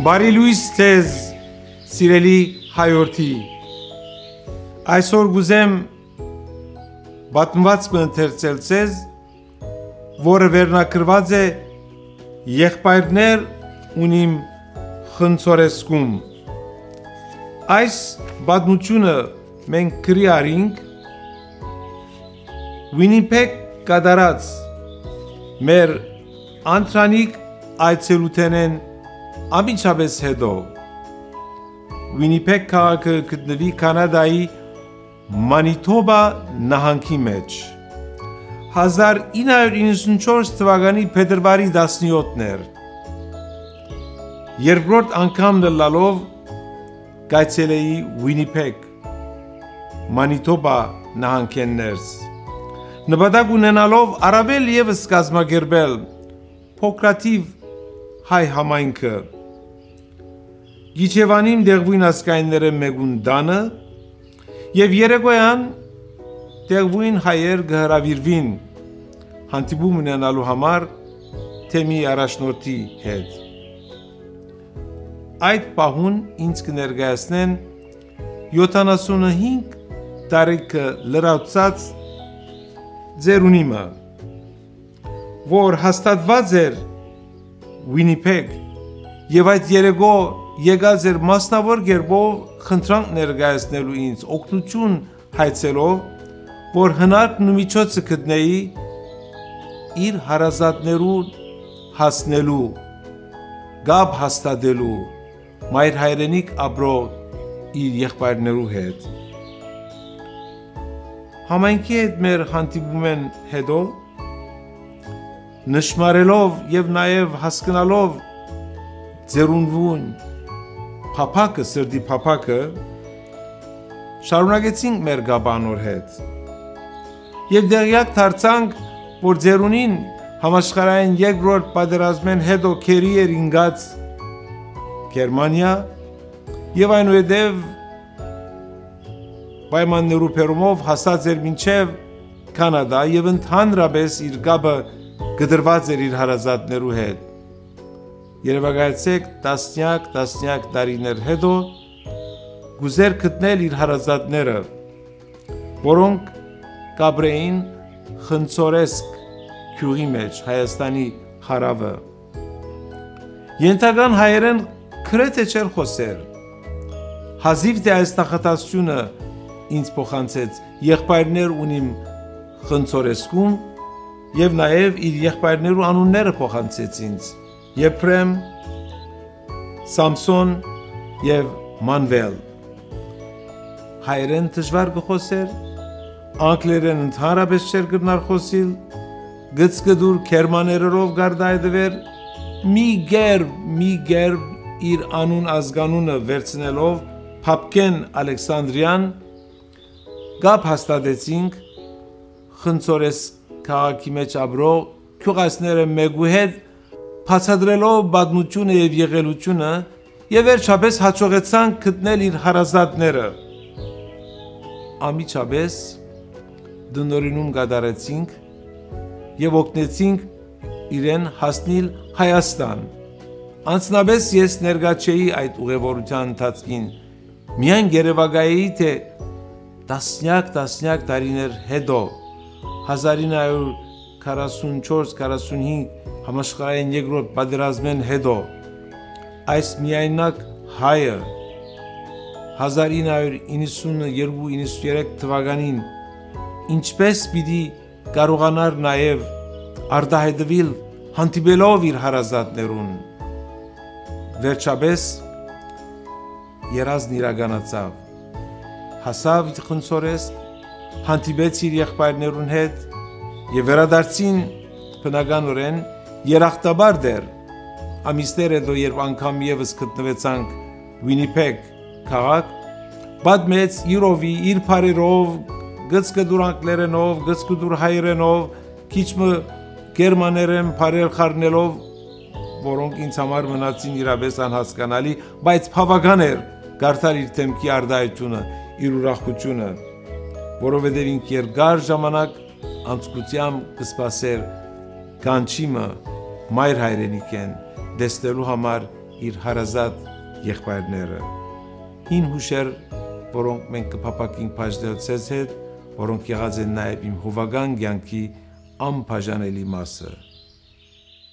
Բարի լույս ձեզ, սիրելի հայորդի, այսօր գուզեմ բատմվածքը ընթերցել ձեզ, որը վերնակրված է եղբայրներ ունիմ խնձորեսկում։ Այս բադմությունը մենք գրի արինք Վինիպեգ կատարած մեր անտրանիկ այցելութենեն ամիջապես հետո Վինիպեգ քաղաքը գտնվի Կանադայի Մանիտոբա նահանգի մեջ 1994 թվականի փետրվարի 17-ն էր երկրորդ անգամ լալով կայցելեի Վինիպեգ Մանիտոբա նահանգեն ներս նպատակ ունենալով առավել ևս կազմակերպել փոքրաթիվ հայ համայնքը Գիչևանին դեղվույն ասկայինները մեկուն դանը և երեկոյան դեղվույն հայեր գհրավիրվին հանդիպում ունենալու համար թեմի առաջնորդի հետ այդ պահուն ինձ կներկայացնեն 75 տարեկը լրացած ձերունիմը որ հաստատված էր Վինիպեգ և այդ երեկո եկած էր մասնավոր կերպով խնդրանք ներկայացնելու ինձ օգնություն հայցելով, որ հնարքն ու միջոցը գտնեի իր հարազատներուն հասնելու, գապ հաստատելու, մայր հայրենիք ապրող իր եղբայրներու հետ։ Համայնքի հետ մեր հանդիպումեն հետո, նշմարելով և նաև հասկանալով ձերունվուն փափակը, սրդի փափակը, շարունակեցինք մեր գաբանոր հետ և դեղյակ դարձանք, որ ձերունին համաշխարհային երկրորդ պատերազմեն հետո քերի էր ինգած Գերմանիա և այնուհետև պայմաններու բերումով հասած էր մինչև Կանադա և ընդհանրապես իր գաբը գդրված էր իր հարազատներու հետ երևակայեցեք տասնյակ տարիներ հետո գուզեր գտնել իր հարազատները, որոնք կաբրեին խնձորեսկ գյուղի մեջ Հայաստանի հարավը։ Ենթական հայերեն գրեթե չէր խոսեր։ Հազիվ թե այս նախատասությունը ինձ փոխանցեց եղբայրներ ունիմ խնձորեսկում և նաև իր եղբայրներու անունները փոխանցեց ինձ Եփրեմ, Սամսոն և Մանվել հայերեն դժվար կխոսեր, անգլերեն ընդհանրապես չէր կրնար խոսիլ, գծկդուր քերմաներով գարդայդվեր, մի գերբ իր անուն ազգանունը վերցնելով Փապկեն Ալեքսանդրյան գապ հաստատեցինք խնձորես քաղաքի մեջ ապրող գյուղացիները մեկու հետ բացատրելով պատմությունը և եղելությունը և վերջապես հաջողեցանք գտնել իր հարազատները։ Ամիջապես դնորինում կատարեցինք և օգնեցինք իրեն հասնել Հայաստան։ Անցնապես ես ներկա չէի այդ ուղևորության ընթացքին, միայն երևակայի թե տասնյակ տարիներ հետո 1944-45 համաշխարհային երկրորդ պատերազմեն հետո այս միայնակ հայը 1992-93 թվականին ինչպես պիտի կարողանար նաև արտահայտվել հանդիպելով իր հարազատներուն վերջապես երազն իրականացավ հասավ խնձորեսկ հանդիպեց իր եղբայրներուն հետ և վերադարձին բնականորեն երախտաբար դեր ամիսներ հետո երբ անգամ ևս գտնվեցանք Վինիպեգ քաղաք պատմեց իրովի իր բարերով գծկդուր անգլերենով գծկդուր հայերենով քիչմը գերմաներեն բարեր խառնելով որոնք ինձ համար մնացին իրապես անհասկանալի բայց բավական էր կարդալ իր թեմքի արտահայտությունը իր ուրախությունը որովհետև ինք երկար ժամանակ անցկությամբ կսպասեր կանչիմը մայր հայրենիքեն դեստելու համար իր հարազատ եղբայրները։ Հին հուշեր, որոնք մենք կփափակենք բաժնել ձեզ հետ, որոնք եղած են նաև իմ հովական կյանքի անբաժանելի մասը։